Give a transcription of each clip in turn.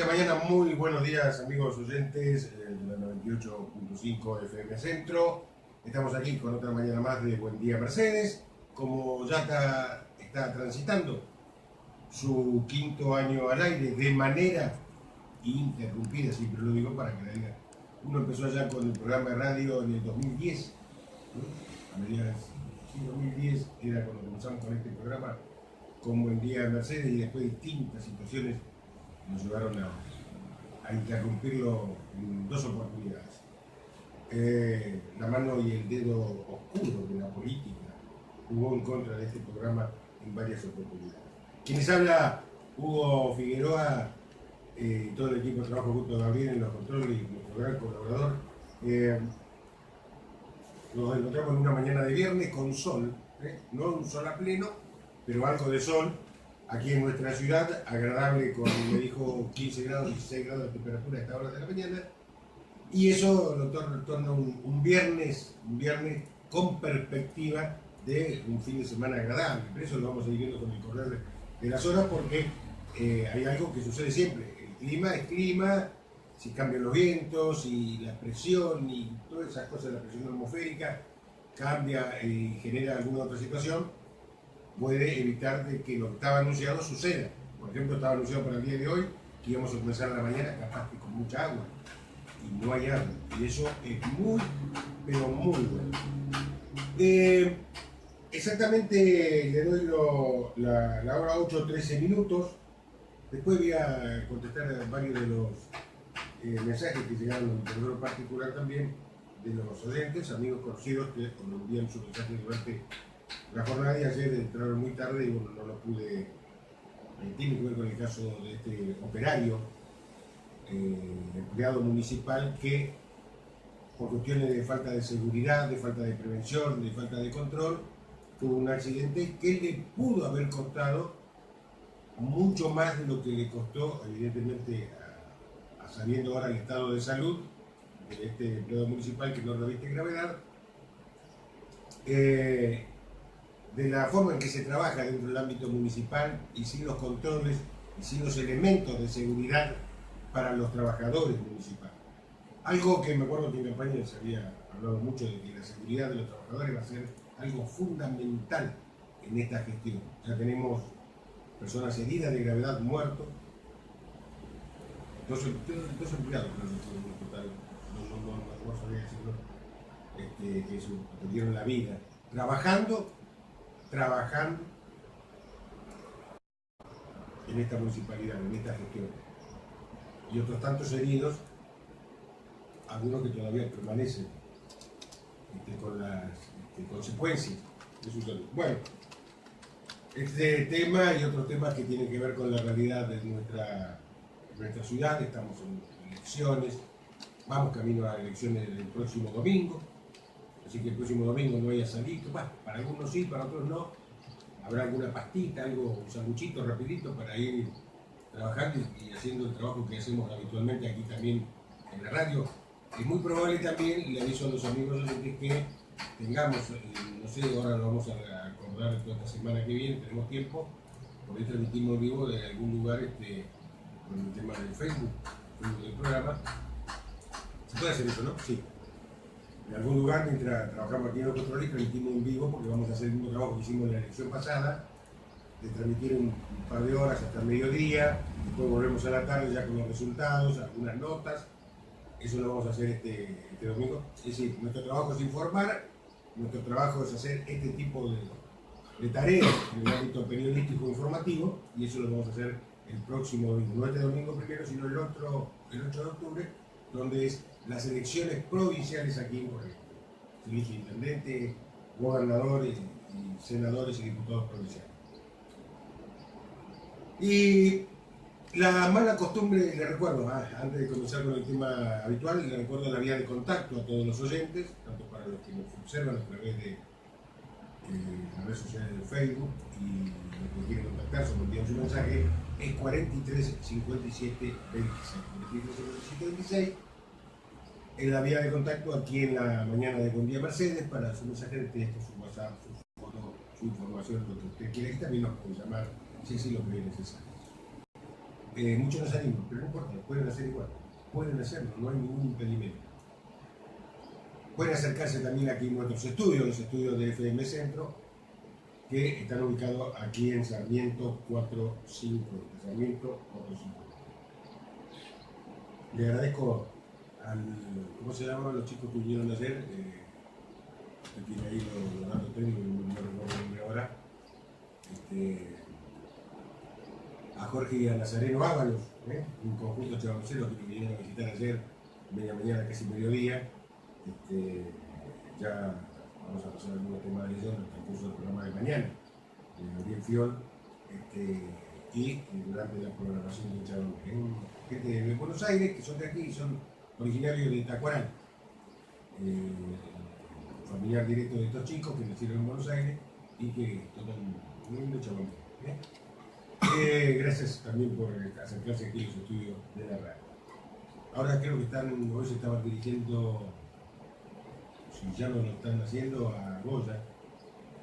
Mañana, muy buenos días amigos oyentes de la 98.5 FM Centro. Estamos aquí con otra mañana más de Buen Día Mercedes. Como ya está transitando su quinto año al aire de manera ininterrumpida, siempre lo digo para que la diga. Uno empezó allá con el programa de radio en el 2010, ¿no? A mediados de 2010 era cuando comenzamos con este programa con Buen Día Mercedes, y después distintas situaciones nos llevaron a interrumpirlo en dos oportunidades. La mano y el dedo oscuro de la política jugó en contra de este programa en varias oportunidades. Quienes habla, Hugo Figueroa, todo el equipo de trabajo junto a Gabriel en los controles y nuestro gran colaborador. Nos encontramos en una mañana de viernes con sol, no un sol a pleno, pero algo de sol. Aquí en nuestra ciudad, agradable, me dijo 15 grados, 16 grados de temperatura a esta hora de la mañana, y eso lo torna un viernes con perspectiva de un fin de semana agradable. Por eso lo vamos a ir viendo con el correr de las horas, porque hay algo que sucede siempre. El clima es clima, si cambian los vientos y la presión y todas esas cosas, la presión atmosférica cambia y genera alguna otra situación, puede evitar de que lo que estaba anunciado suceda. Por ejemplo, estaba anunciado para el día de hoy que íbamos a comenzar la mañana capaz que con mucha agua, y no hay agua, y eso es muy, pero muy bueno. Exactamente le doy la hora 8:13 minutos. Después voy a contestar varios de los mensajes que llegaron en mi correo particular también de los oyentes, amigos conocidos que nos envían sus mensajes durante la jornada de ayer. Entraron muy tarde y bueno, no lo pude. Tiene que ver con el caso de este operario, empleado municipal, que por cuestiones de falta de seguridad, de falta de prevención, de falta de control, tuvo un accidente que le pudo haber costado mucho más de lo que le costó, evidentemente, sabiendo ahora el estado de salud de este empleado municipal, que no reviste gravedad. De la forma en que se trabaja dentro del ámbito municipal, y sin los controles y sin los elementos de seguridad para los trabajadores municipales. Algo que me acuerdo que en campaña se había hablado mucho, de que la seguridad de los trabajadores va a ser algo fundamental en esta gestión. Ya tenemos personas heridas de gravedad, muertos, dos empleados, no sabía decirlo, que perdieron la vida trabajando en esta municipalidad, en esta gestión, y otros tantos heridos, algunos que todavía permanecen con las consecuencias de su salud. Bueno, este tema y otros temas que tienen que ver con la realidad de nuestra ciudad. Estamos en elecciones, vamos camino a las elecciones del próximo domingo, así que el próximo domingo no hay asadito, para algunos sí, para otros no. Habrá alguna pastita, algo, un sanguchito rapidito para ir trabajando y haciendo el trabajo que hacemos habitualmente aquí también en la radio. Es muy probable también, le aviso a los amigos oyentes, que tengamos, no sé, ahora lo vamos a acordar toda esta semana que viene, tenemos tiempo, por ahí transmitimos en vivo de algún lugar con el tema del Facebook del programa. ¿Se puede hacer eso, no? Sí. En algún lugar, mientras trabajamos aquí en los controles, transmitimos en vivo, porque vamos a hacer el mismo trabajo que hicimos en la elección pasada, de transmitir un par de horas hasta el mediodía, después volvemos a la tarde ya con los resultados, algunas notas. Eso lo vamos a hacer este domingo. Es decir, nuestro trabajo es informar, nuestro trabajo es hacer este tipo de tareas en el ámbito periodístico informativo, y eso lo vamos a hacer el próximo domingo, no este domingo primero, sino el 8 de octubre, donde es las elecciones provinciales aquí en Corrientes. Se elige intendente, gobernadores y senadores y diputados provinciales. Y la mala costumbre, le recuerdo, antes de comenzar con el tema habitual, le recuerdo la vía de contacto a todos los oyentes, tanto para los que nos observan a través de las redes sociales de Facebook, y los que quieren contactarse o envían su mensaje, es 43 57 26. 43 57 26 es la vía de contacto aquí en la mañana de Buen Día Mercedes, para su mensaje de texto, su WhatsApp, su foto, su información, lo que usted quiera, y también nos puede llamar si así lo cree necesario. muchos no salimos, pero no importa, pueden hacer igual, pueden hacerlo, no hay ningún impedimento. Pueden acercarse también aquí a nuestros estudios, los estudios de FM Centro, que están ubicados aquí en Sarmiento 45. Sarmiento 45. Le agradezco al, ¿cómo se llaman los chicos que vinieron ayer? Que tiene ahí los datos técnicos, no recuerdo el nombre ahora. A Jorge y a Nazareno Ábalos, un conjunto chaboceros que vinieron a visitar ayer, media mañana, casi mediodía. Ya vamos a pasar algunos temas de ellos en el transcurso del programa de mañana, de Gabriel Fiol, y durante la programación de Chabón. Gente de Buenos Aires, que son de aquí, son originarios de Tacuarán, familiar directo de estos chicos que nacieron en Buenos Aires y que toman un lindo Chabón. Gracias también por acercarse aquí a los estudios de la radio. Ahora creo que hoy se estaban dirigiendo, si ya no lo están haciendo, a Goya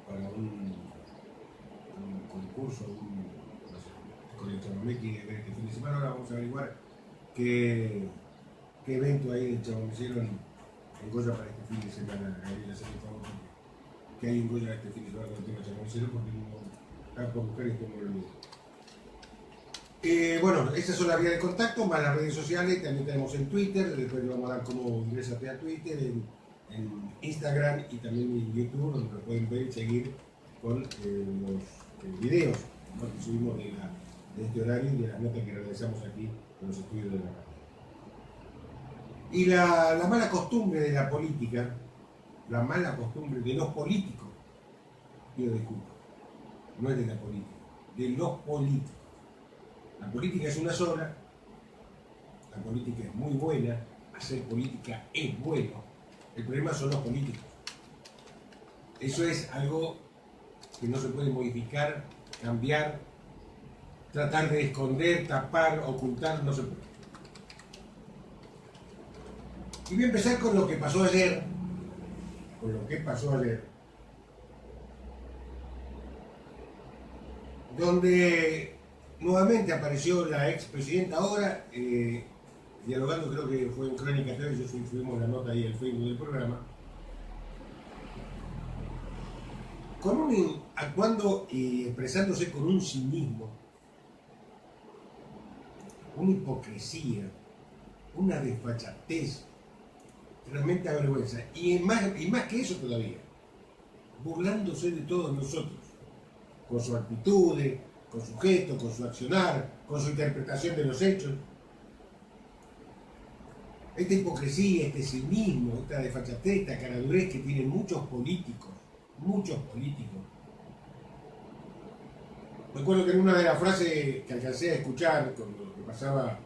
para un concurso, no sé, con el chamamé que ver este fin de semana. Ahora vamos a averiguar qué evento hay del chamamecero en Goya para este fin de semana. Gabriel, hacer el favor que hay en Goya este fin de semana con el tema chamamecero, porque no está por buscar esto no lo olvido. Bueno, esas son las vías de contacto, más las redes sociales. También tenemos en Twitter, después le vamos a dar como ingresate a Twitter, en Instagram y también en YouTube, donde nos pueden ver y seguir con los videos, ¿no?, que subimos de este horario y de las notas que realizamos aquí en los estudios de la radio. Y la mala costumbre de la política, la mala costumbre de los políticos, pido disculpas, no es de la política, de los políticos. La política es una sola, la política es muy buena, hacer política es bueno, el problema son los políticos. Eso es algo que no se puede modificar, cambiar, tratar de esconder, tapar, ocultar, no se puede. Y voy a empezar con lo que pasó ayer, donde nuevamente apareció la expresidenta ahora, dialogando, creo que fue en Crónica TV, yo subimos la nota ahí en el Facebook del programa, actuando y expresándose con un cinismo, una hipocresía, una desfachatez, realmente avergüenza, y más que eso todavía, burlándose de todos nosotros, con sus actitudes, con su gesto, con su accionar, con su interpretación de los hechos. Esta hipocresía, este cinismo, esta desfachatez, esta caradurez que tienen muchos políticos. Recuerdo que en una de las frases que alcancé a escuchar con lo que pasaba,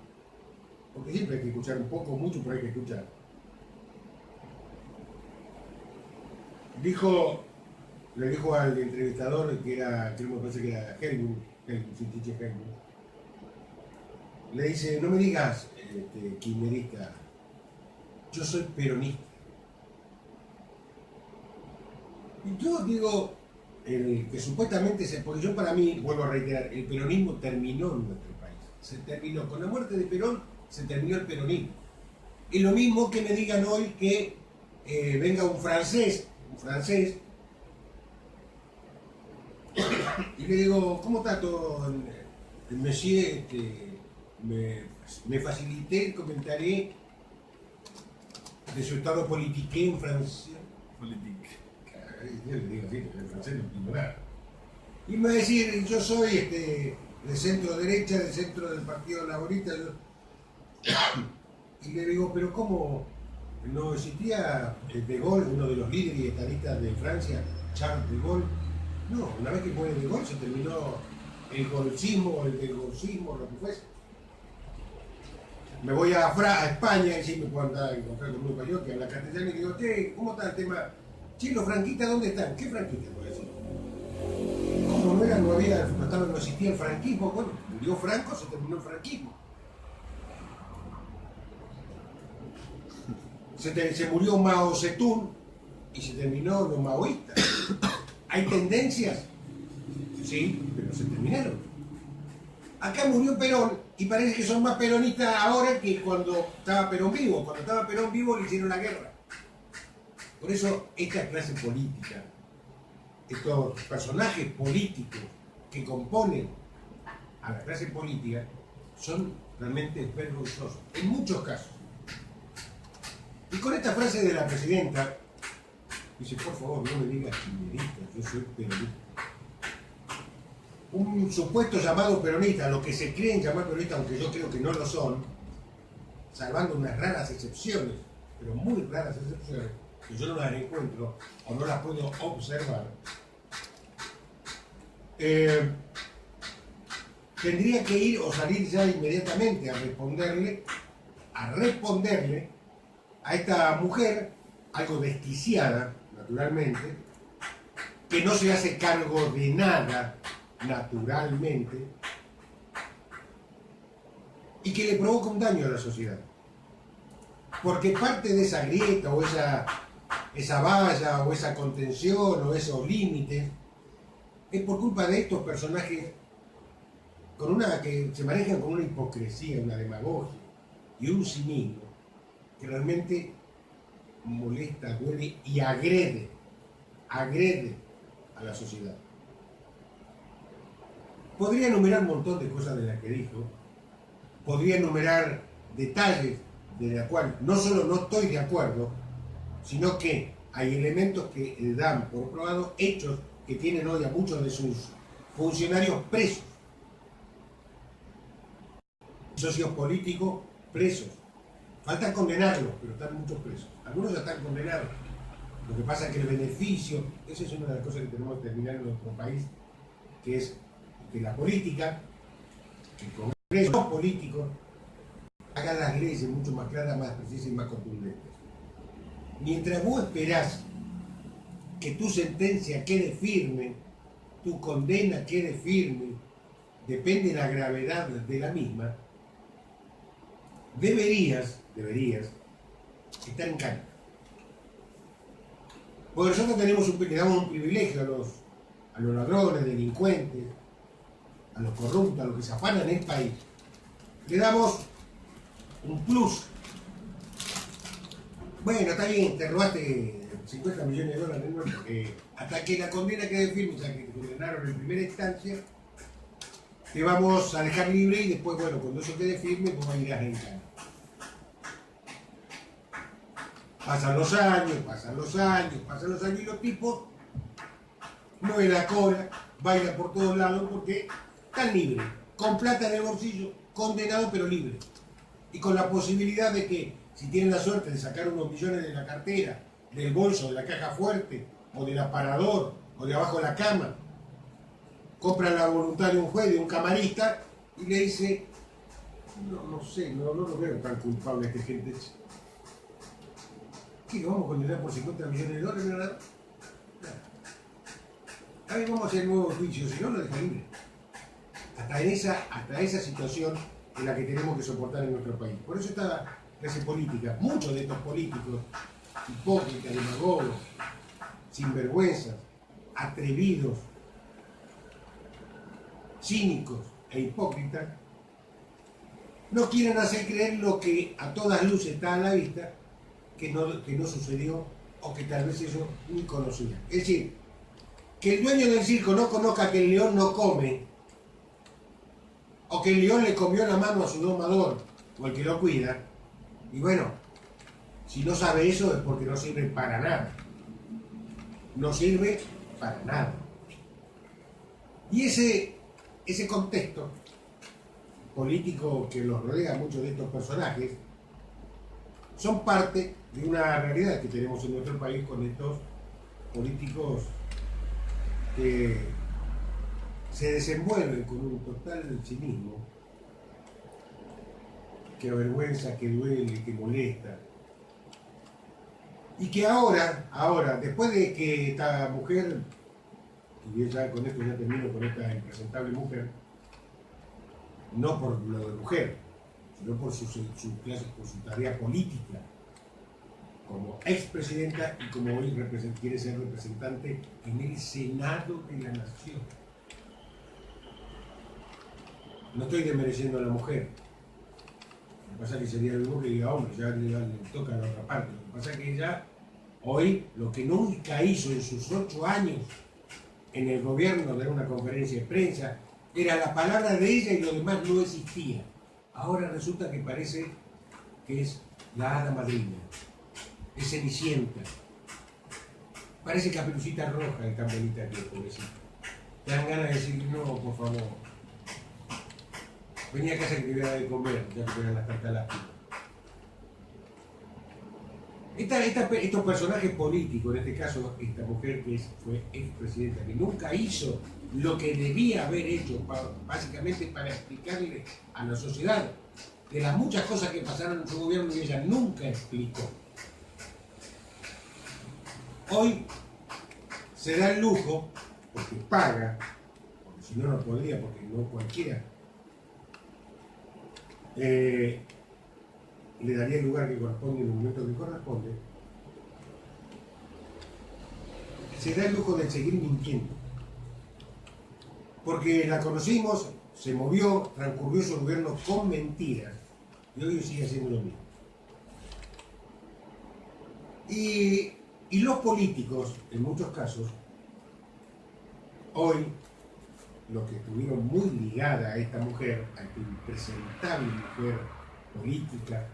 porque siempre hay que escuchar un poco, mucho, pero hay que escuchar. Le dijo al entrevistador, creo que me parece que era Helmut, le dice, no me digas kirchnerista, yo soy peronista. Y yo digo, que supuestamente, porque yo para mí, vuelvo a reiterar, el peronismo terminó en nuestro país. Se terminó, con la muerte de Perón se terminó el peronismo. Es lo mismo que me digan hoy que venga un francés, y le digo, ¿cómo está todo, monsieur? Me facilité el comentario de su estado politique en francés. Yo le digo así, porque el francés no entiendo nada. Y me va a decir, yo soy de centro derecha, de centro del Partido Laborista. Y le digo, pero ¿cómo no existía De Gaulle, uno de los líderes y estadistas de Francia, Charles De Gaulle? No, una vez que muere De Gaulle se terminó el golcismo, el degolcismo, lo que fuese. Me voy a España y sí me puedo andar a encontrar con un español que habla castellano y digo, ¿cómo está el tema? Che, los franquistas, ¿dónde están? ¿Qué franquistas? Por decir. ¿Cómo no existía el franquismo? Bueno, murió Franco, se terminó el franquismo. Se murió Mao Zedong y se terminó los maoístas. ¿Hay tendencias? Sí, pero se terminaron. Acá murió Perón Y parece que son más peronistas ahora que cuando estaba Perón vivo. Cuando estaba Perón vivo le hicieron la guerra. Por eso esta clase política, estos personajes políticos que componen a la clase política, son realmente vergonzosos, en muchos casos. Y con esta frase de la presidenta, dice, por favor, no me digas kirchnerista, yo soy peronista. Un supuesto llamado peronista, lo que se creen llamar peronista, aunque yo creo que no lo son, salvando unas raras excepciones, pero muy raras excepciones, que yo no las encuentro o no las puedo observar, tendría que ir o salir ya inmediatamente a responderle a esta mujer, algo desquiciada, naturalmente, que no se hace cargo de nada, naturalmente, y que le provoca un daño a la sociedad. Porque parte de esa grieta o esa valla o esa contención o esos límites es por culpa de estos personajes que se manejan con una hipocresía, una demagogia y un cinismo que realmente molesta, duele y agrede a la sociedad. Podría enumerar un montón de cosas de las que dijo, podría enumerar detalles de la cual no solo no estoy de acuerdo, sino que hay elementos que dan por probado hechos que tienen hoy a muchos de sus funcionarios presos, socios políticos presos. Falta condenarlos, pero están muchos presos. Algunos ya están condenados. Lo que pasa es que el beneficio, esa es una de las cosas que tenemos que terminar en nuestro país, que es que la política, el Congreso, los políticos, hagan las leyes mucho más claras, más precisas y más contundentes. Mientras vos esperás que tu sentencia quede firme, tu condena quede firme, depende de la gravedad de la misma, deberías estar en calma. Porque nosotros le damos un privilegio a los ladrones, delincuentes, a los corruptos, a los que se afanan en el país. Le damos un plus. Bueno, está bien, te robaste 50 millones de dólares, ¿no? Hasta que la condena quede firme, o sea, que te condenaron en primera instancia, te vamos a dejar libre y después, bueno, cuando eso quede firme, vos irás en calma. Pasan los años y los tipos mueven la cola, bailan por todos lados porque están libres, con plata en el bolsillo, condenados pero libres. Y con la posibilidad de que, si tienen la suerte de sacar unos millones de la cartera, del bolso, de la caja fuerte, o del aparador, o de abajo de la cama, compran la voluntad de un juez, de un camarista, y le dice, no sé, no lo veo tan culpable a esta gente. ¿Qué? ¿Lo vamos a condenar por 50 millones de dólares? Nada. A ver, vamos a hacer nuevo juicio, si no, lo deja libre. Hasta esa situación en la que tenemos que soportar en nuestro país. Por eso esta clase política, muchos de estos políticos, hipócritas, demagogos, sinvergüenzas, atrevidos, cínicos e hipócritas, no quieren hacer creer lo que a todas luces está a la vista, que no sucedió o que tal vez ellos ni conocían. Es decir, que el dueño del circo no conozca que el león no come, o que el león le comió la mano a su domador, o el que lo cuida, y bueno, si no sabe eso es porque no sirve para nada. No sirve para nada. Y ese contexto político que los rodea a muchos de estos personajes son parte de una realidad que tenemos en nuestro país con estos políticos que se desenvuelven con un total cinismo que avergüenza, que duele, que molesta. Y que ahora, después de que esta mujer, y ya con esto ya termino con esta impresentable mujer, no por lo de mujer, sino por su tarea política, como expresidenta y como hoy quiere ser representante en el Senado de la Nación. No estoy desmereciendo a la mujer. Lo que pasa es que sería lo mismo que diga hombre, ya le toca a la otra parte. Lo que pasa es que ella, hoy, lo que nunca hizo en sus 8 años en el gobierno, de una conferencia de prensa, era la palabra de ella y lo demás no existía. Ahora resulta que parece que es la hada madrina, es Cenicienta. Parece Caperucita Roja, de tan bonita que es, pobrecita. Te dan ganas de decir, no, por favor. Venía a casa que te voy a dar de comer, ya que te dan las tantas lástimas. Estos personajes políticos, en este caso esta mujer que fue expresidenta, que nunca hizo lo que debía haber hecho, básicamente para explicarle a la sociedad de las muchas cosas que pasaron en su gobierno y ella nunca explicó. Hoy se da el lujo, porque paga, porque si no, no podría, porque no cualquiera le daría el lugar que corresponde en el momento que corresponde, se da el lujo de seguir mintiendo. Porque la conocimos, se movió, transcurrió su gobierno con mentiras, y hoy sigue haciendo lo mismo. Y los políticos, en muchos casos, hoy, los que estuvieron muy ligada a esta mujer, a esta impresentable mujer política,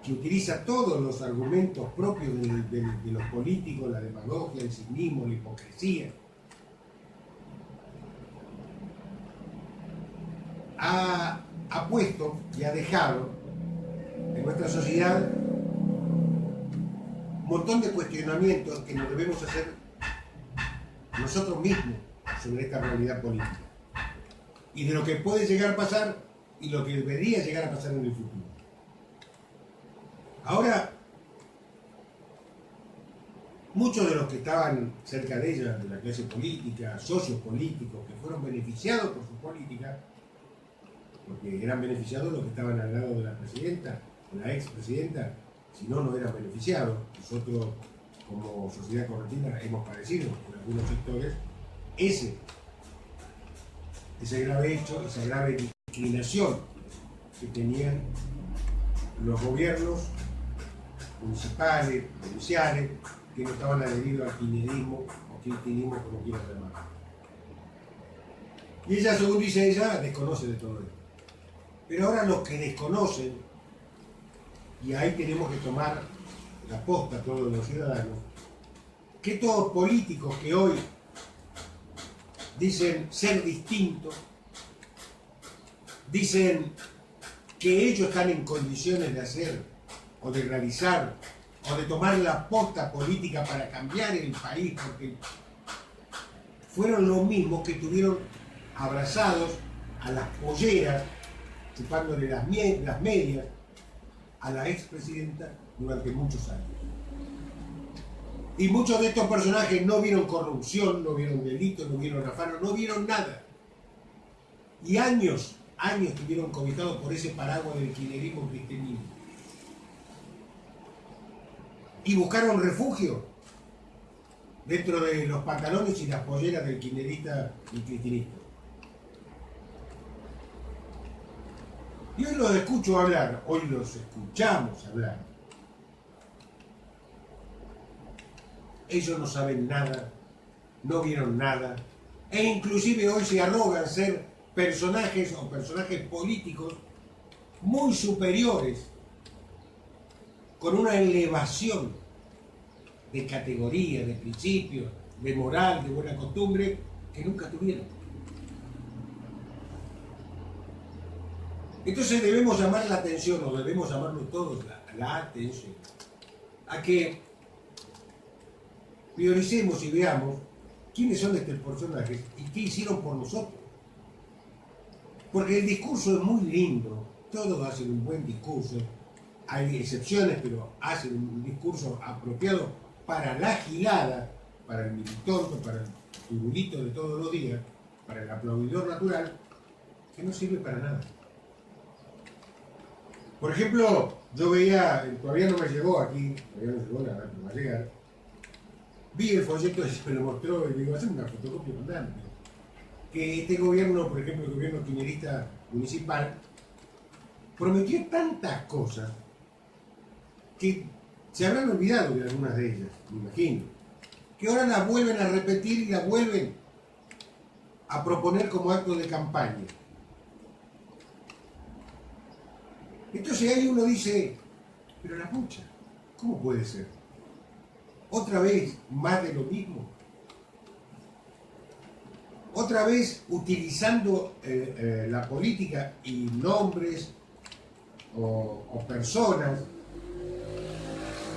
que utiliza todos los argumentos propios de los políticos, la demagogia, el cinismo, la hipocresía, ha puesto y ha dejado en nuestra sociedad un montón de cuestionamientos que nos debemos hacer nosotros mismos sobre esta realidad política y de lo que puede llegar a pasar y lo que debería llegar a pasar en el futuro. Ahora, muchos de los que estaban cerca de ella, de la clase política, socios políticos, que fueron beneficiados por su política, porque eran beneficiados los que estaban al lado de la presidenta, de la expresidenta, si no, no eran beneficiados. Nosotros, como sociedad correntina, hemos padecido en algunos sectores ese grave hecho, esa grave discriminación que tenían los gobiernos municipales, provinciales, que no estaban adheridos al kirchnerismo o kirchnerismo, como quieran llamarlo. Y ella, según dice ella, desconoce de todo esto. Pero ahora los que desconocen, y ahí tenemos que tomar la posta todos los ciudadanos, que estos políticos que hoy dicen ser distintos, dicen que ellos están en condiciones de hacer o de realizar o de tomar la posta política para cambiar el país, porque fueron los mismos que estuvieron abrazados a las polleras, chupándole las medias a la expresidenta durante muchos años. Y muchos de estos personajes no vieron corrupción, no vieron delitos, no vieron afano, no vieron nada. Y años estuvieron cobijados por ese paraguas del kirchnerismo cristianismo. Y buscaron refugio dentro de los pantalones y las polleras del kirchnerista y cristianista. Y hoy los escucho hablar, hoy los escuchamos hablar. Ellos no saben nada, no vieron nada, e inclusive hoy se arrogan ser personajes o personajes políticos muy superiores, con una elevación de categoría, de principios, de moral, de buena costumbre, que nunca tuvieron. Entonces debemos llamar la atención, o debemos llamarnos todos la atención, a que prioricemos y veamos quiénes son estos personajes y qué hicieron por nosotros. Porque el discurso es muy lindo, todos hacen un buen discurso, hay excepciones, pero hacen un discurso apropiado para la gilada, para el militonto, para el turulito de todos los días, para el aplaudidor natural, que no sirve para nada. Por ejemplo, yo veía, todavía no me llegó aquí, todavía no llegó nada, pero va a llegar. Vi el folleto y me lo mostró y le digo, haceme una fotocopia mandante. que este gobierno, por ejemplo, el gobierno kirchnerista municipal, prometió tantas cosas que se habrán olvidado de algunas de ellas, me imagino, que ahora las vuelven a repetir y las vuelven a proponer como acto de campaña. Entonces ahí uno dice, pero la pucha, ¿cómo puede ser? ¿Otra vez más de lo mismo? ¿Otra vez utilizando la política y nombres o personas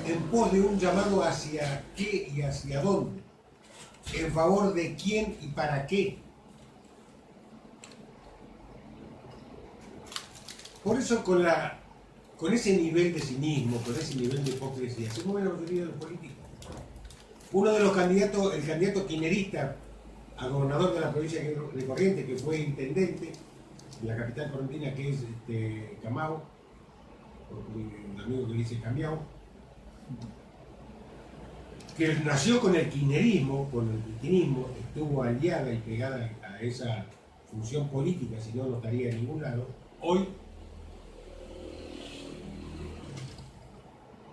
en pos de un llamado hacia qué y hacia dónde? ¿En favor de quién y para qué? Por eso con ese nivel de cinismo, con ese nivel de hipocresía, se mueve la mayoría de los políticos. Uno de los candidatos, el candidato kirchnerista a gobernador de la provincia de Corrientes, que fue intendente en la capital correntina, que es Camao, un amigo que le dice Camiao, que nació con el kirchnerismo, con el kirchnerismo, estuvo aliada y pegada a esa función política, si no, no estaría en ningún lado. Hoy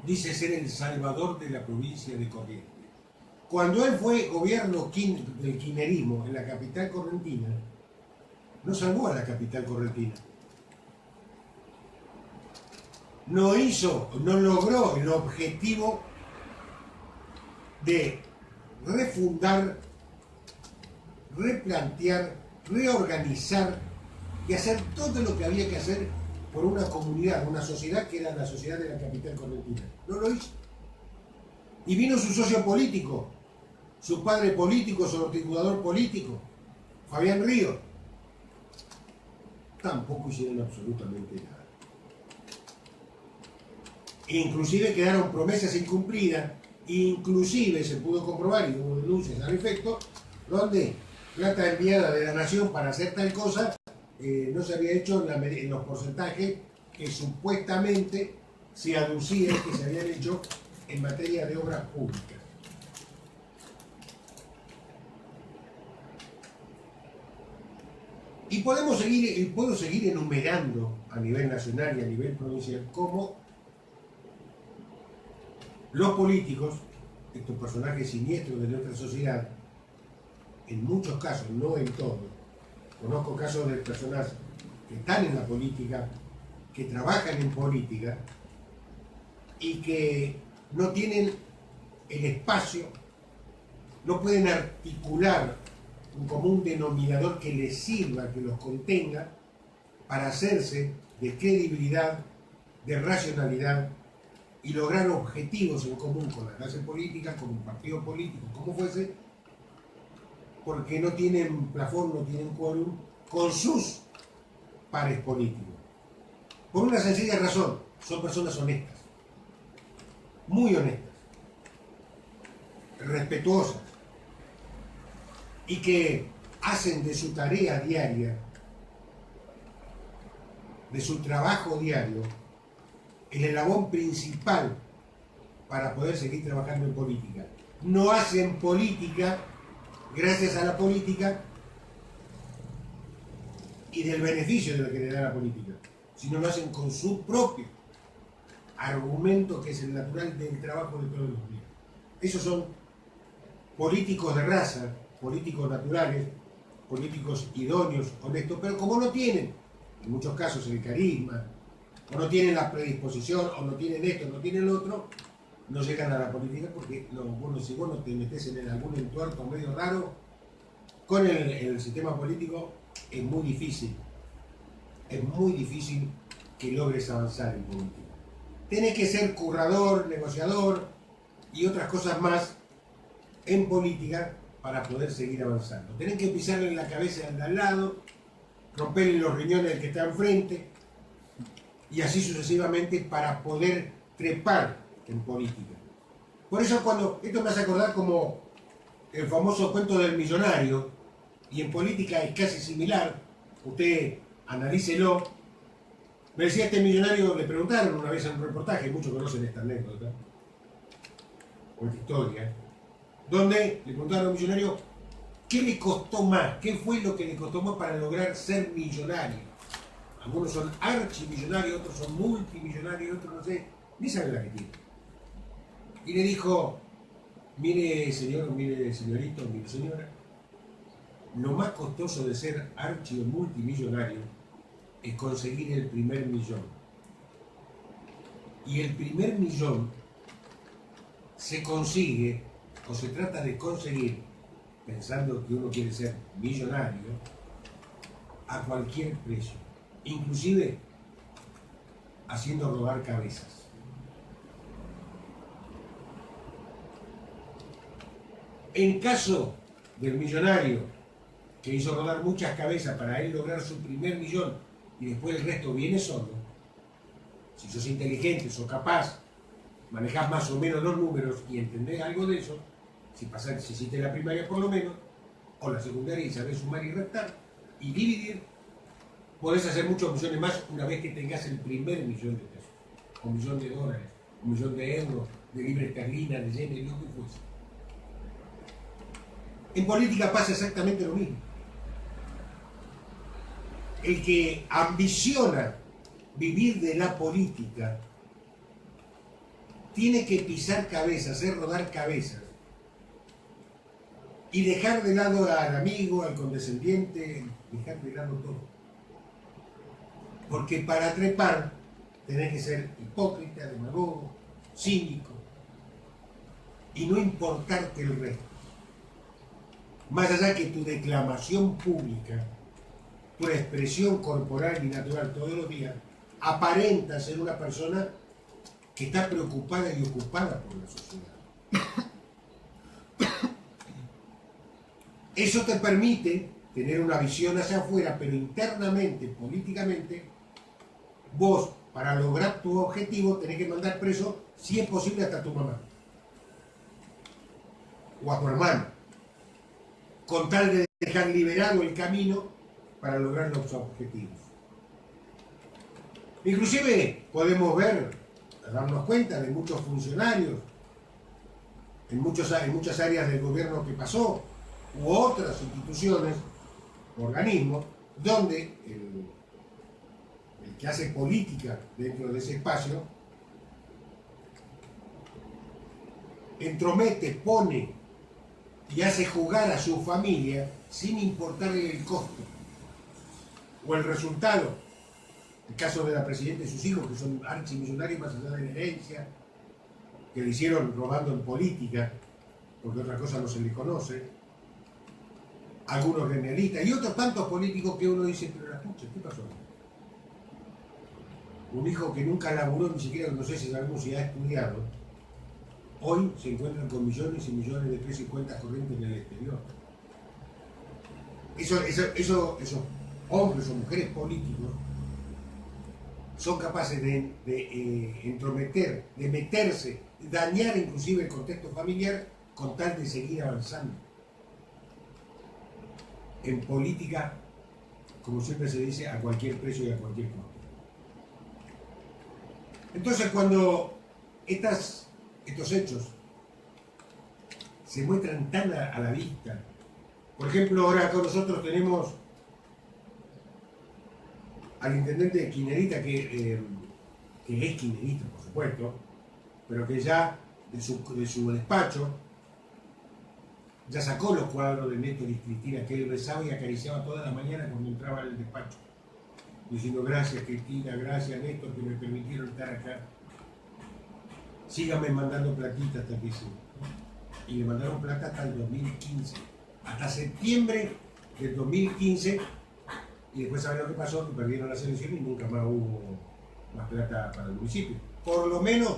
dice ser el salvador de la provincia de Corrientes. Cuando él fue gobierno del kirchnerismo en la capital correntina, no salvó a la capital correntina. No logró el objetivo de refundar, replantear, reorganizar y hacer todo lo que había que hacer por una comunidad, una sociedad que era la sociedad de la capital correntina. No lo hizo. Y vino su socio político, su padre político, su articulador político, Fabián Ríos. Tampoco hicieron absolutamente nada. Inclusive quedaron promesas incumplidas, inclusive se pudo comprobar, y hubo denuncias al efecto, donde plata enviada de la nación para hacer tal cosa no se había hecho en los porcentajes que supuestamente se aducía que se habían hecho en materia de obras públicas. Y puedo seguir enumerando a nivel nacional y a nivel provincial cómo los políticos, estos personajes siniestros de nuestra sociedad, en muchos casos, no en todos, conozco casos de personas que están en la política, que trabajan en política y que no tienen el espacio, no pueden articular un común denominador que les sirva, que los contenga para hacerse de credibilidad, de racionalidad y lograr objetivos en común con la clase política, con un partido político, como fuese, porque no tienen plafón, no tienen quórum con sus pares políticos. Por una sencilla razón, son personas honestas, muy honestas, respetuosas, y que hacen de su tarea diaria, de su trabajo diario, el eslabón principal para poder seguir trabajando en política. No hacen política gracias a la política y del beneficio de lo que le da la política, sino lo hacen con su propio argumento, que es el natural del trabajo de todos los días. Esos son políticos de raza, políticos naturales, políticos idóneos, honestos, pero como no tienen, en muchos casos, el carisma, o no tienen la predisposición, o no tienen esto, no tienen lo otro, no llegan a la política porque si vos no te metés en algún entuerto medio raro, con el sistema político es muy difícil que logres avanzar en política. Tenés que ser currador, negociador y otras cosas más en política para poder seguir avanzando. Tenés que pisarle en la cabeza al de al lado, romperle los riñones al que está enfrente, y así sucesivamente para poder trepar en política. Por eso esto me hace acordar como el famoso cuento del millonario, y en política es casi similar, usted analícelo. Me decía este millonario, le preguntaron una vez en un reportaje, muchos conocen esta anécdota, o esta historia, donde le preguntaron al millonario ¿Qué le costó más? ¿Qué fue lo que le costó más para lograr ser millonario? Algunos son archimillonarios, otros son multimillonarios, otros no sé, ni saben la que tiene. Y le dijo, mire señor, mire señorito, mire señora, lo más costoso de ser archi o multimillonario es conseguir el primer millón. Y el primer millón se consigue, o se trata de conseguir, pensando que uno quiere ser millonario, a cualquier precio, inclusive haciendo rodar cabezas. En caso del millonario que hizo rodar muchas cabezas para él lograr su primer millón y después el resto viene solo, si sos inteligente, sos capaz, manejás más o menos los números y entendés algo de eso, si hiciste la primaria por lo menos, o la secundaria y sabés sumar y restar y dividir, podés hacer muchos millones más una vez que tengas el primer millón de pesos, o millón de dólares, un millón de euros, de libras esterlinas, de yenes, lo que fuese. En política pasa exactamente lo mismo. El que ambiciona vivir de la política tiene que pisar cabezas, hacer rodar cabezas y dejar de lado al amigo, al condescendiente, dejar de lado todo. Porque para trepar tenés que ser hipócrita, demagogo, cínico y no importarte el resto. Más allá que tu declamación pública, tu expresión corporal y natural todos los días, aparenta ser una persona que está preocupada y ocupada por la sociedad. Eso te permite tener una visión hacia afuera, pero internamente, políticamente, vos, para lograr tu objetivo, tenés que mandar preso, si es posible, hasta a tu mamá. O a tu hermano. Con tal de dejar liberado el camino para lograr los objetivos. Inclusive podemos ver, darnos cuenta de muchos funcionarios en muchas áreas del gobierno que pasó, u otras instituciones, organismos, donde el que hace política dentro de ese espacio entromete, pone y hace jugar a su familia sin importarle el costo o el resultado. El caso de la presidenta y sus hijos, que son archimillonarios más allá de la herencia, que le hicieron robando en política, porque otra cosa no se le conoce, algunos gremialistas y otros tantos políticos que uno dice, pero la pucha, ¿qué pasó? Un hijo que nunca laburó, ni siquiera, no sé si sabemos si ha estudiado, hoy se encuentran con millones y millones de pesos y cuentas corrientes en el exterior. Esos hombres o mujeres políticos son capaces de entrometer, de meterse, dañar inclusive el contexto familiar con tal de seguir avanzando. En política, como siempre se dice, a cualquier precio y a cualquier costo. Entonces, cuando estos hechos se muestran tan a la vista, por ejemplo, ahora con nosotros tenemos al intendente de Quinerita, que es quinerista, por supuesto, pero que ya de su despacho ya sacó los cuadros de Néstor y Cristina que él rezaba y acariciaba toda la mañana cuando entraba al despacho, diciendo gracias Cristina, gracias Néstor que me permitieron estar acá, síganme mandando platita hasta que sí. Y le mandaron plata hasta el 2015, hasta septiembre del 2015, y después saben lo que pasó, que perdieron las elecciones y nunca más hubo más plata para el municipio, por lo menos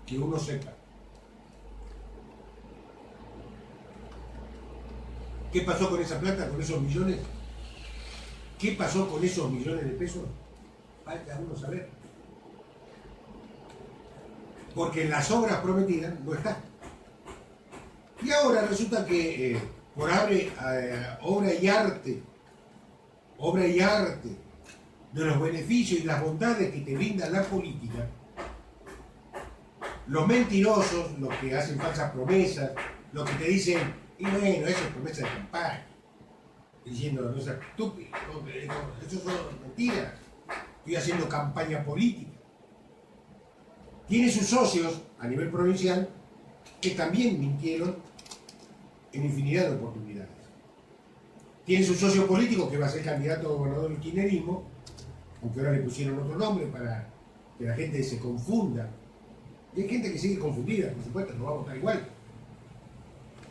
que uno sepa. ¿Qué pasó con esa plata, con esos millones? ¿Qué pasó con esos millones de pesos? Falta uno saber. Porque en las obras prometidas no está. Y ahora resulta que por obra y arte de los beneficios y las bondades que te brinda la política, los mentirosos, los que hacen falsas promesas, los que te dicen, y bueno, eso es promesa de campaña, diciendo, no seas estúpido, eso son mentiras, estoy haciendo campaña política. Tiene sus socios a nivel provincial que también mintieron en infinidad de oportunidades. Tiene su socio político que va a ser candidato a gobernador del kirchnerismo, aunque ahora le pusieron otro nombre para que la gente se confunda. Y hay gente que sigue confundida, por supuesto, no va a votar igual.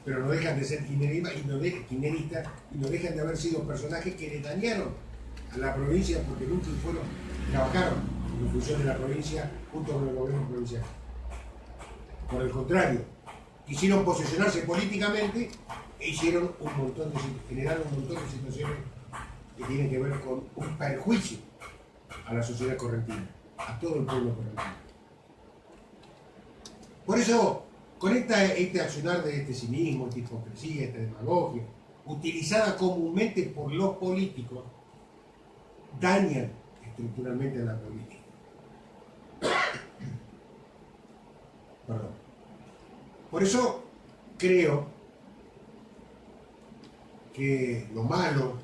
Pero no dejan de ser kirchneristas y no dejan de haber sido personajes que le dañaron a la provincia porque nunca trabajaron en función de la provincia junto con el gobierno provincial. Por el contrario, quisieron posicionarse políticamente e generaron un montón de situaciones que tienen que ver con un perjuicio a la sociedad correntina, a todo el pueblo correntino. Por eso, con este accionar de este cinismo, esta hipocresía, esta demagogia, utilizada comúnmente por los políticos, dañan estructuralmente a la política. Perdón. Por eso creo que lo malo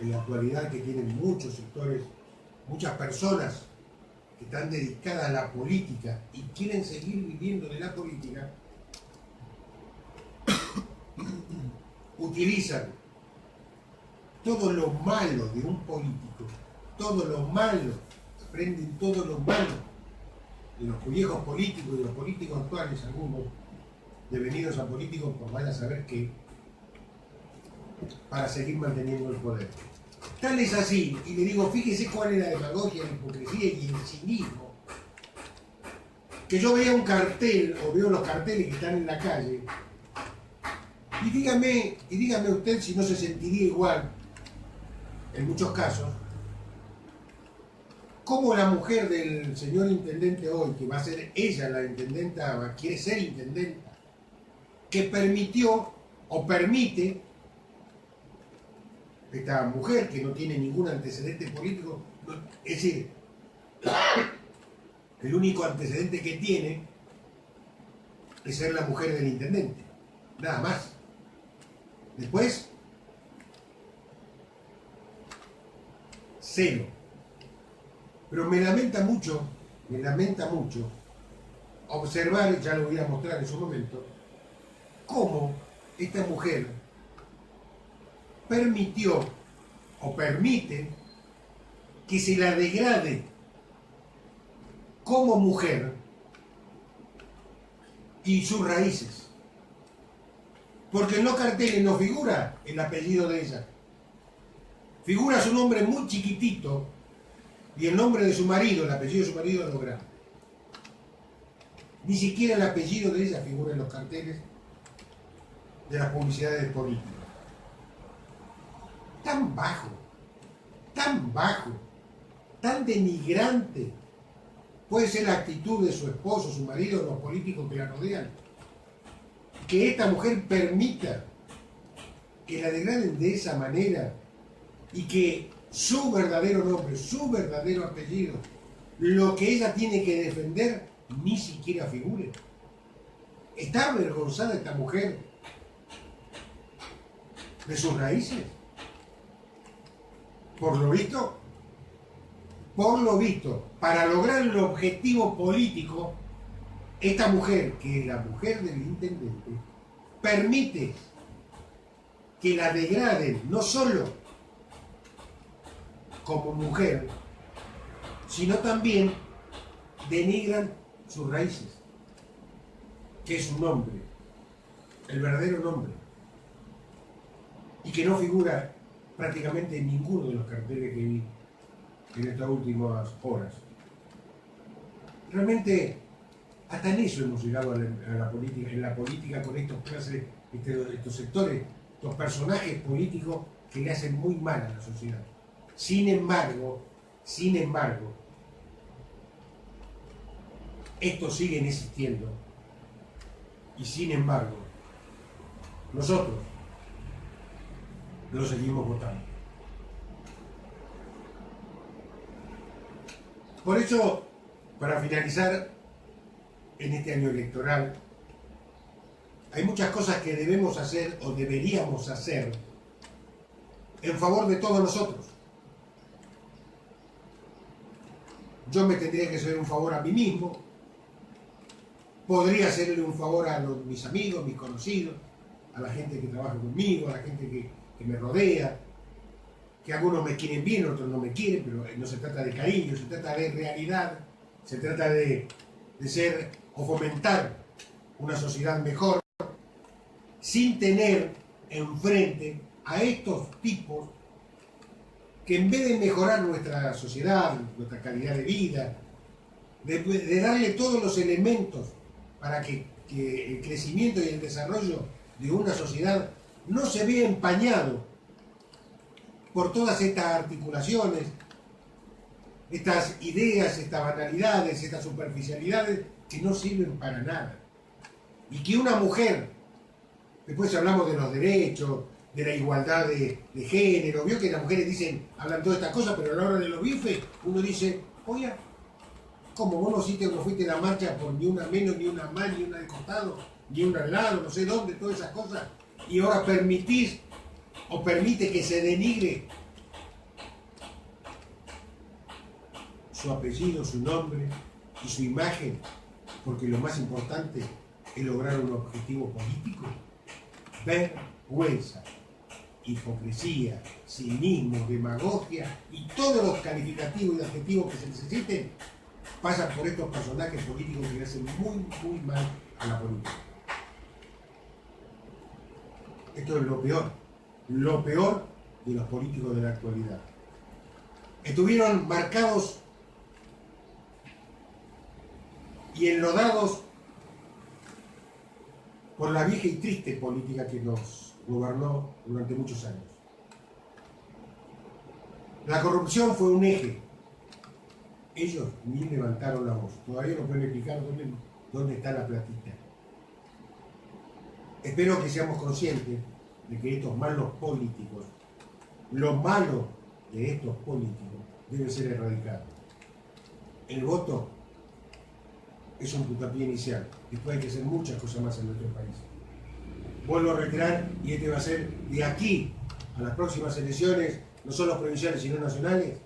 en la actualidad que tienen muchos sectores, muchas personas que están dedicadas a la política y quieren seguir viviendo de la política, utilizan todo lo malo de un político, todo lo malo, aprenden todo lo malo de los viejos políticos y de los políticos actuales, algunos devenidos a políticos por vaya a saber qué, para seguir manteniendo el poder. Tal es así, y le digo, fíjese cuál es la demagogia, la hipocresía y el cinismo, que yo vea un cartel, o veo los carteles que están en la calle, y dígame usted si no se sentiría igual, en muchos casos, como la mujer del señor intendente hoy, que va a ser ella la intendenta, quiere ser intendenta, que permitió o permite, esta mujer que no tiene ningún antecedente político, es decir, el único antecedente que tiene es ser la mujer del intendente, nada más. Después, cero. Pero me lamenta mucho observar, ya lo voy a mostrar en su momento, cómo esta mujer permitió o permite que se la degrade como mujer y sus raíces. Porque en los carteles no figura el apellido de ella. Figura su nombre muy chiquitito y el nombre de su marido, el apellido de su marido es lo grande. Ni siquiera el apellido de ella figura en los carteles de las publicidades políticas. Tan bajo, tan denigrante puede ser la actitud de su esposo, su marido, los políticos que la rodean, que esta mujer permita que la degraden de esa manera y que su verdadero nombre, su verdadero apellido, lo que ella tiene que defender, ni siquiera figure. ¿Está avergonzada esta mujer de sus raíces? Por lo visto, para lograr el objetivo político, esta mujer, que es la mujer del intendente, permite que la degraden no solo como mujer, sino también denigran sus raíces, que es su nombre, el verdadero nombre, y que no figura prácticamente en ninguno de los carteles que vi en estas últimas horas. Realmente, hasta en eso hemos llegado a la política, en la política con estos sectores, estos personajes políticos que le hacen muy mal a la sociedad. Sin embargo, estos siguen existiendo y sin embargo, nosotros lo seguimos votando. Por eso, para finalizar, en este año electoral, Hay muchas cosas que debemos hacer o deberíamos hacer en favor de todos nosotros. Yo me tendría que hacer un favor a mí mismo, podría hacerle un favor a mis amigos, mis conocidos, a la gente que trabaja conmigo, a la gente que me rodea, que algunos me quieren bien, otros no me quieren, pero no se trata de cariño, se trata de realidad, se trata de ser o fomentar una sociedad mejor, sin tener enfrente a estos tipos que en vez de mejorar nuestra sociedad, nuestra calidad de vida, de darle todos los elementos para que el crecimiento y el desarrollo de una sociedad no se vea empañado por todas estas articulaciones, estas ideas, estas banalidades, estas superficialidades que no sirven para nada. Y que una mujer, después hablamos de los derechos, de la igualdad de género, vio que las mujeres dicen, hablan todas estas cosas, pero a la hora de los bifes, uno dice, oye, ¿cómo vos no fuiste a la marcha por ni una menos, ni una más, ni una de costado, ni una al lado, no sé dónde, todas esas cosas? Y ahora permitís o permite que se denigre su apellido, su nombre y su imagen, porque lo más importante es lograr un objetivo político. Vergüenza, hipocresía, cinismo, demagogia y todos los calificativos y adjetivos que se necesiten pasan por estos personajes políticos que hacen muy, muy mal a la política. Esto es lo peor de los políticos de la actualidad. Estuvieron marcados y enlodados por la vieja y triste política que nos gobernó durante muchos años. La corrupción fue un eje. Ellos ni levantaron la voz. Todavía no pueden explicar dónde está la platita. Espero que seamos conscientes de que estos malos políticos, lo malo de estos políticos, debe ser erradicado. El voto es un puntapié inicial. Después hay que hacer muchas cosas más en nuestro país. Vuelvo a reiterar, y este va a ser de aquí a las próximas elecciones, no solo provinciales sino nacionales,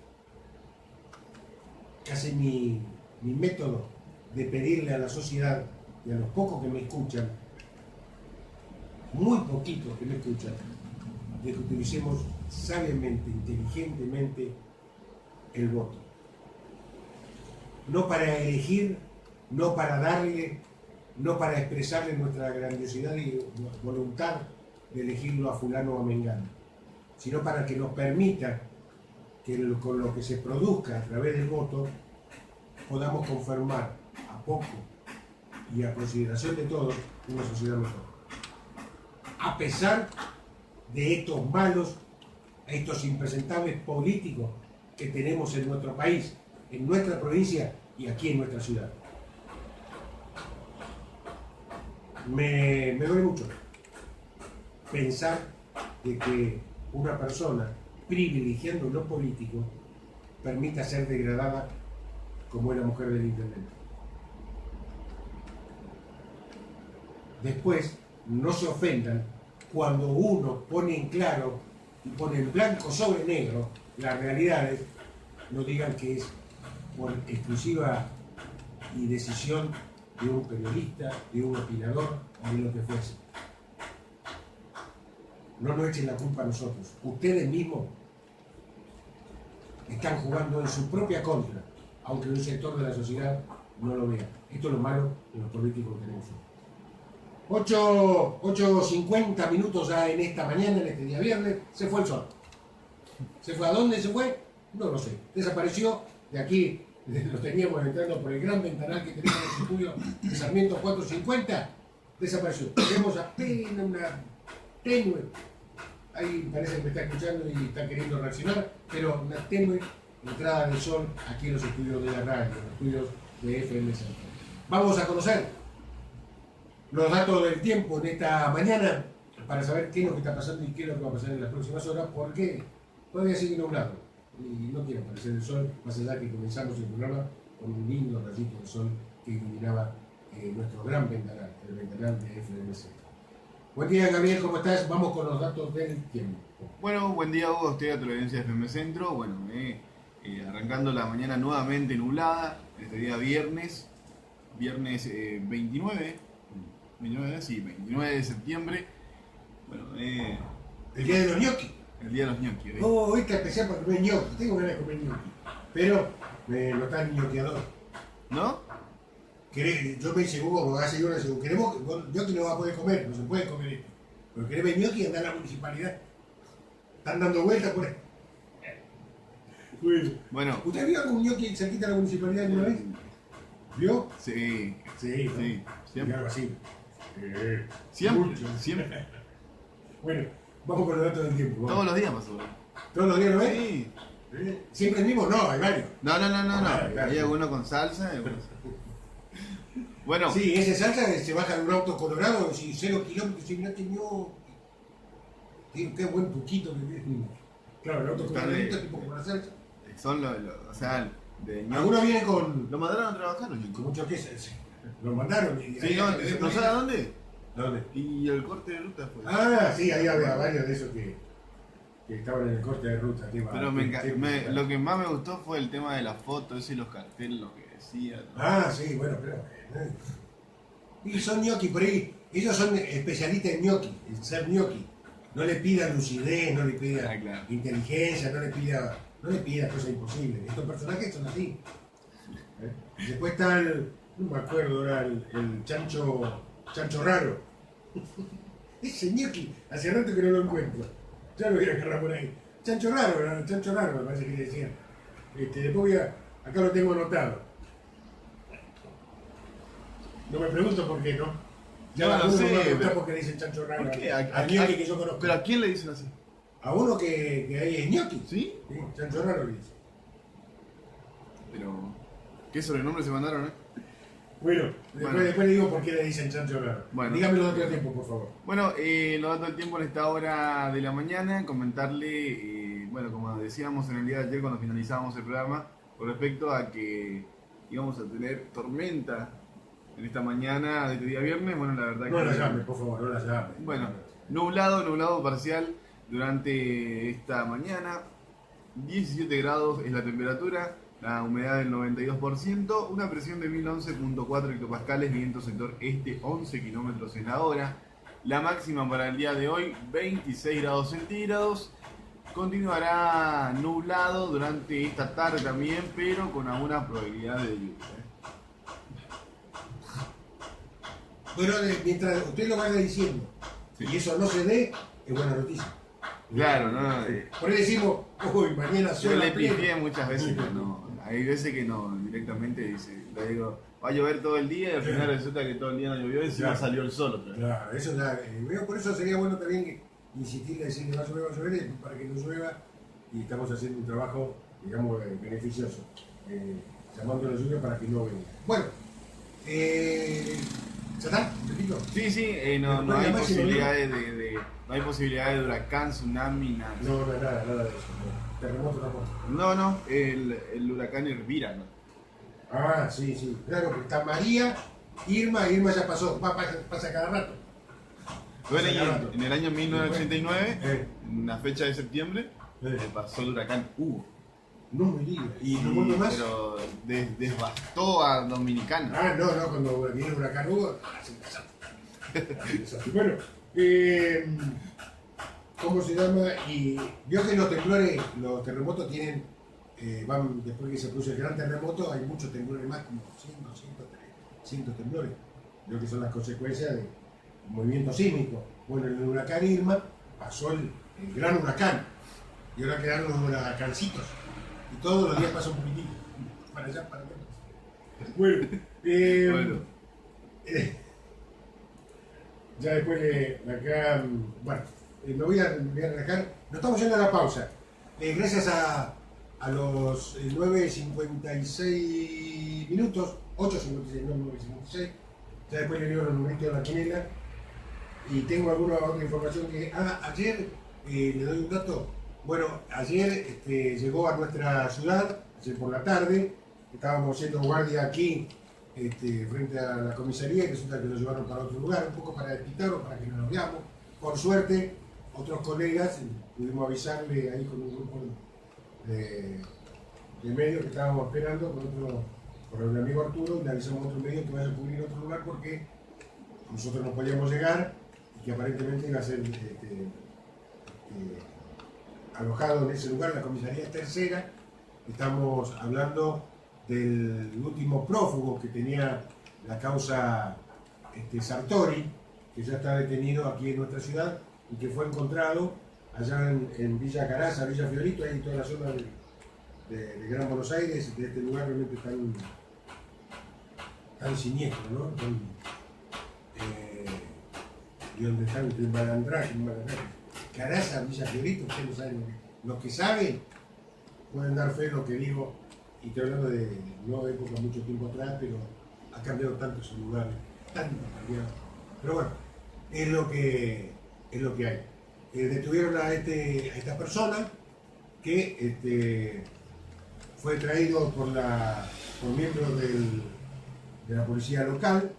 casi mi método de pedirle a la sociedad y a los pocos que me escuchan, muy poquitos que me escuchan, de que utilicemos sabiamente, inteligentemente el voto. No para elegir, no para darle, no para expresarle nuestra grandiosidad y voluntad de elegirlo a fulano o a mengano, sino para que nos permita que con lo que se produzca a través del voto podamos conformar a poco y a consideración de todos una sociedad mejor. A pesar de estos malos, estos impresentables políticos que tenemos en nuestro país, en nuestra provincia y aquí en nuestra ciudad. Me duele mucho pensar de que una persona privilegiando lo político permita ser degradada como es la mujer del intendente. Después, no se ofendan cuando uno pone en claro y pone en blanco sobre negro las realidades, no digan que es por exclusiva y decisión de un periodista, de un opinador, de lo que fuese. No nos echen la culpa a nosotros. Ustedes mismos están jugando en su propia contra, aunque un sector de la sociedad no lo vea. Esto es lo malo de los políticos que tenemos. 8:50 minutos ya en esta mañana, en este día viernes, se fue el sol. ¿Se fue a dónde se fue? No lo sé. Desapareció de aquí. Lo teníamos entrando por el gran ventanal que tenemos en el estudio de Sarmiento 450. Desapareció. Tenemos apenas una tenue. Ahí parece que me está escuchando y está queriendo reaccionar, pero una tenue entrada del sol aquí en los estudios de la radio, en los estudios de FM Centro. Vamos a conocer los datos del tiempo en esta mañana para saber qué es lo que está pasando y qué es lo que va a pasar en las próximas horas, porque todavía sigue nublado y no quiere aparecer el sol, más allá que comenzamos el programa con un lindo rayito de sol que iluminaba nuestro gran ventanal, el ventanal de FMC. Buen día, Gabriel, ¿cómo estás? Vamos con los datos del tiempo. Bueno, buen día Hugo, estoy a Televidencia FM Centro. Bueno, arrancando la mañana nuevamente nublada, este día viernes 29, 29 de septiembre. Bueno, El día de los ñoquis. el día de los ñoquis. Hoy está especial para comer ñoquis. Tengo ganas de comer ñoquis. Pero no está el ñoqueador. ¿No? Yo me dice, Hugo, hace una digo, queremos ñoqui no va a poder comer, no se puede comer esto. Pero querés ver ñoqui, andá a la municipalidad. Están dando vueltas por ahí. Bueno. ¿Usted vio algún ñoqui cerquita de la municipalidad alguna vez? ¿Vio? Sí. Sí, ¿no? Sí, siempre. Algo así. Siempre, Mucho. siempre. Bueno, vamos con los datos del tiempo. Vamos. Todos los días pasó. ¿Todos los días lo ves? Sí. ¿Siempre el mismo? No, hay varios. No. Claro. Hay algunos con salsa. Bueno. Sí, ese salsa se baja de un auto colorado, 0 kilómetros, y no tengo. Qué buen tuquito que tiene. Claro, el auto coloradito, tipo como la salsa. Son o sea, de ñoquis. Algunos vienen con. Lo mandaron a trabajar los ñoquis. Con mucho queso. Lo mandaron. Sí, ¿no sabes a dónde? ¿Dónde? Y el corte de ruta fue. Ah, sí, ahí había varios de esos que estaban en el corte de ruta. Pero lo que más me gustó fue el tema de las fotos y los carteles, lo que decía. ¿No? Ah, sí, bueno, pero. Y son ñoquis por ahí. Ellos son especialistas en ñoqui, en ser ñoqui. No le pida lucidez, no le pida claro. inteligencia, no le pida cosas imposibles. Estos personajes son así. Después está no me acuerdo ahora, el chancho raro. Ese ñoqui, hace rato que no lo encuentro. Ya lo voy a agarrar por ahí. Chancho raro, me parece que le decían. Después acá lo tengo anotado. No me pregunto por qué, ¿no? Ya no sé, me pregunta pero por qué le dicen chancho raro. ¿por qué? Al ñoqui que yo conozco. ¿Pero a quién le dicen así? A uno que ahí es ñoqui. ¿Sí? Sí, chancho raro le dice. Pero. ¿Qué sobrenombre se mandaron, Bueno, después le digo por qué le dicen chancho raro. Bueno. Dígame los datos del tiempo, por favor. Bueno, los datos del tiempo en esta hora de la mañana, comentarle, bueno, como decíamos en el día de ayer cuando finalizábamos el programa, con respecto a que íbamos a tener tormenta en esta mañana de este día viernes. Bueno, la verdad No que... la llame, por favor, no la llame. Bueno, nublado parcial durante esta mañana, 17 grados es la temperatura, la humedad del 92%, una presión de 1011.4 hectopascales, viento sector este 11 kilómetros en la hora. La máxima para el día de hoy, 26 grados centígrados. Continuará nublado durante esta tarde también, pero con alguna probabilidad de lluvia. Bueno, mientras usted lo vaya diciendo Sí. y eso no se dé, es buena noticia. Claro, ¿no? Por ahí decimos, uy, mañana Yo sola le plena. pifié muchas veces que no. Hay veces que no, directamente dice, le digo, va a llover todo el día y al final resulta que todo el día no llovió y encima Claro. salió el sol otra vez. Claro, eso por eso sería bueno también insistirle, decirle va a llover, para que no llueva, y estamos haciendo un trabajo, digamos, beneficioso, llamando a la lluvia para que no venga. Bueno, ¿ya está? ¿Repito? Sí, no hay posibilidades no hay posibilidades de huracán, tsunami, nada. No, nada de eso. No. Terremoto tampoco. No, el huracán Elvira, ¿no? Ah, sí, claro, porque está María, Irma ya pasó, pasa cada rato. Bueno, y en el año 1989, en una fecha de septiembre, Eh. pasó el huracán Hugo. No me digas. ¿Y no mundo más? Pero devastó a Dominicana. Ah, no, cuando viene el huracán Hugo, bueno, ¿cómo se llama? Y vio que los temblores, los terremotos tienen, van después que se produce el gran terremoto, hay muchos temblores más, como 100 temblores. Vio que son las consecuencias del movimiento sísmico. Bueno, en el huracán Irma pasó el gran huracán, y ahora quedaron los huracancitos, y todos los días pasa un poquitito, para allá, para acá. Bueno, Bueno. Ya después acá, bueno, me voy a relajar. Nos estamos yendo a la pausa. Gracias a los 9:56 minutos, 8:56, no 9:56. Ya después le digo los numeritos de la quinela. Y tengo alguna otra información que. Ayer le doy un dato. Bueno, ayer llegó a nuestra ciudad, ayer por la tarde. Estábamos haciendo guardia aquí frente a la comisaría y resulta que lo llevaron para otro lugar, un poco para despistarlo, para que no nos veamos. Por suerte, otros colegas pudimos avisarle ahí con un grupo de medios que estábamos esperando por el amigo Arturo, y le avisamos a otro medio que vaya a cubrir otro lugar porque nosotros no podíamos llegar y que aparentemente iba a ser alojado en ese lugar, la comisaría tercera. Estamos hablando del último prófugo que tenía la causa Sartori, que ya está detenido aquí en nuestra ciudad y que fue encontrado allá en Villa Caraza, Villa Fiorito, ahí en toda la zona de Gran Buenos Aires, de este lugar realmente tan siniestro, ¿no? Y donde están en Malandraje, Caraza, Villa Fiorito, ustedes no saben. Los que saben pueden dar fe de lo que digo, y estoy hablando de no de época mucho tiempo atrás, pero ha cambiado tanto ese lugar, tanto ha cambiado. Pero bueno, es lo que hay. Detuvieron a esta persona que fue traído por miembros de la policía local,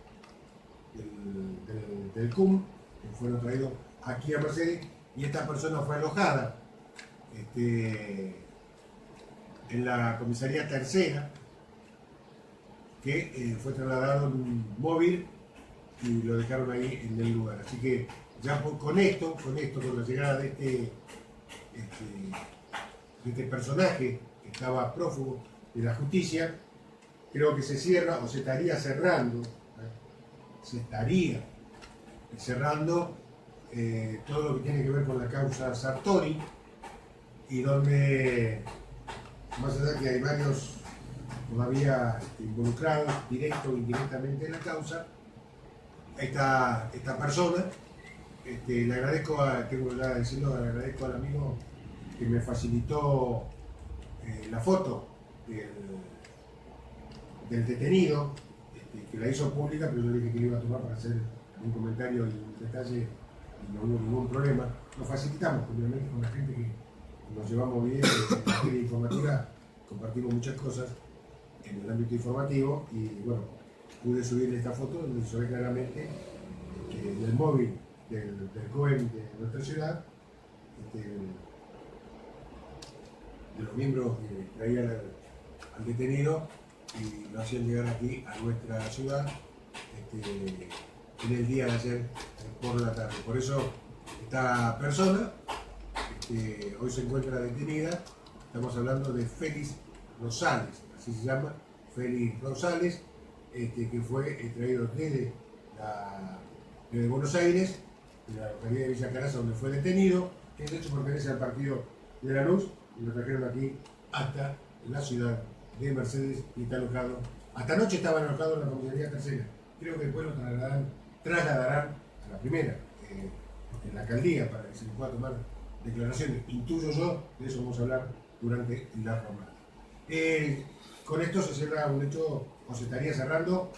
del CUM, que fueron traídos aquí a Mercedes, y esta persona fue alojada en la comisaría tercera, que fue trasladado en un móvil y lo dejaron ahí en el lugar. Así que ya con esto, con la llegada de este personaje que estaba prófugo de la justicia, creo que se cierra o se estaría cerrando, todo lo que tiene que ver con la causa Sartori, y donde, más allá que hay varios todavía involucrados, directo o indirectamente en la causa, esta persona, le agradezco le agradezco al amigo que me facilitó la foto del detenido, que la hizo pública, pero yo dije que le iba a tomar para hacer un comentario y un detalle, y no hubo ningún problema. Lo facilitamos, obviamente, con la gente que nos llevamos bien, en la materia informativa compartimos muchas cosas en el ámbito informativo, y bueno, pude subir esta foto donde se ve claramente que en el móvil del joven de nuestra ciudad, de los miembros que traían al detenido y lo hacían llegar aquí a nuestra ciudad en el día de ayer por la tarde. Por eso esta persona hoy se encuentra detenida. Estamos hablando de Félix Rosales, así se llama, Félix Rosales, que fue traído desde Buenos Aires, de la localidad de Villa Caraza, donde fue detenido, que de hecho pertenece al partido de Lanús, y lo trajeron aquí hasta la ciudad de Mercedes, y está alojado. Hasta anoche estaba alojado en la comisaría tercera. Creo que después lo trasladarán a la primera, en la alcaldía, para que se le pueda tomar declaraciones. Intuyo yo, de eso vamos a hablar durante la jornada. Con esto se cierra un hecho, o se estaría cerrando,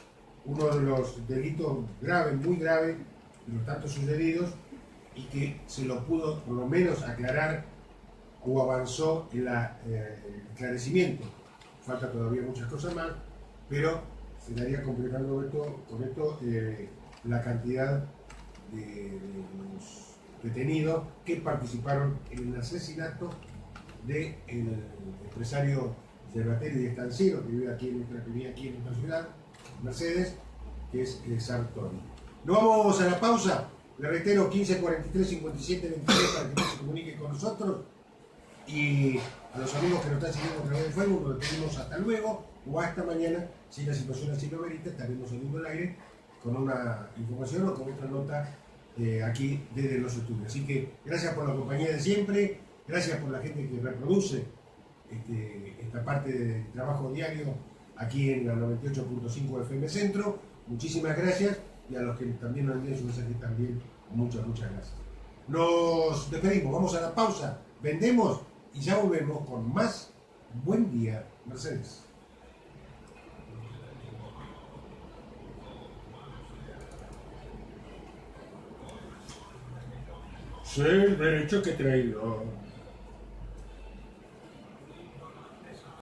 uno de los delitos graves, muy graves, de los tantos sucedidos, y que se lo pudo por lo menos aclarar o avanzó en el esclarecimiento. Falta todavía muchas cosas más, pero se estaría completando con esto la cantidad de los detenidos que participaron en el asesinato del empresario yerbatero y estanciero que vive aquí en nuestra ciudad, Mercedes, que es Sartori. Nos vamos a la pausa. Le reitero, 15 43 57 23 para que se comunique con nosotros, y a los amigos que nos están siguiendo a través de Facebook nos pedimos hasta luego o hasta mañana. Si la situación así lo merita, estaremos saliendo al aire con una información o con otra nota aquí desde los estudios. Así que gracias por la compañía de siempre, gracias por la gente que reproduce esta parte del trabajo diario aquí en la 98.5 FM Centro. Muchísimas gracias, y a los que también nos envían su mensaje también, muchas gracias. Nos despedimos, vamos a la pausa, vendemos y ya volvemos con más Buen Día Mercedes. Sí, el derecho que he traído.